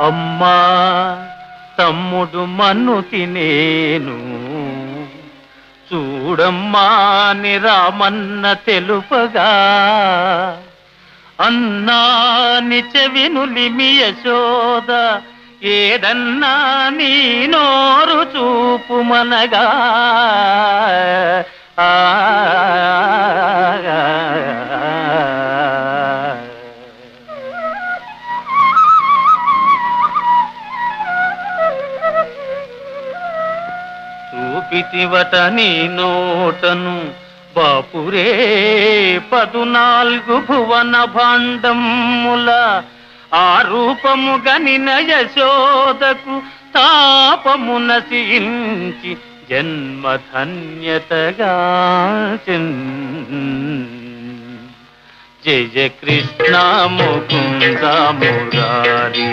అమ్మా తమ్ముడు మన్ను తినేను చూడమ్మా నిరామన్న తెలుపగా అన్నాని చెవినులిమి యశోద ఏదన్నా నీ నోరు చూపుమనగా చూపితివట నీ నోటను బాపురే 14 భువన భాండముల ఆ రూపము గనిన యశోదకు తాపము నశించి జన్మధన్యతగా జయ కృష్ణ ముకుంద మురారి.